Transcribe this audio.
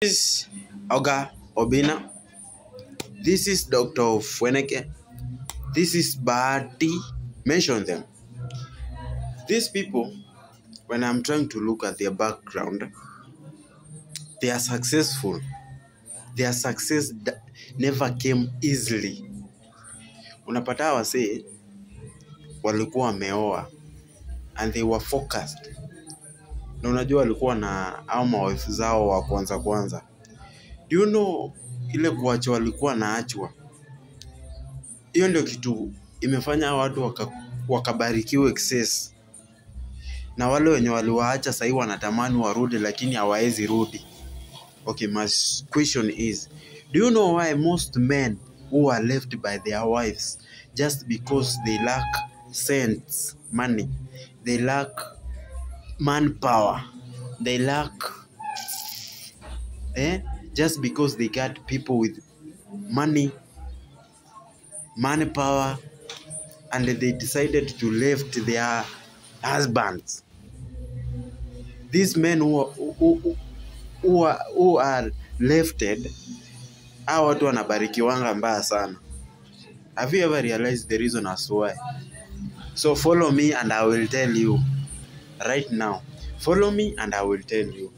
This is Oga Obina. This is Dr. Fweneke. This is Bahati. Mention them. These people, when I'm trying to look at their background, they are successful. Their success never came easily. Unapata wase walikuwa wameoa and they were focused. Na unajua walikuwa na au mawife zao wa kwanza. Do you know ile kuachwa walikuwa naachwa? Hiyo ndio kitu imefanya watu wakabarikiwa excess. Na wale wenye waliwaacha sasa wanatamani warudi lakini hawawezi rudi. Okay, my question is, do you know why most men who are left by their wives just because they lack sense, money, they lack manpower, they lack just because they got people with money, manpower, and they decided to left their husbands. These men who are lefted, hao watu wanabarikiwanga mbaya sana. Have you ever realized the reason as why? So follow me and I will tell you right now. Follow me and I will tell you.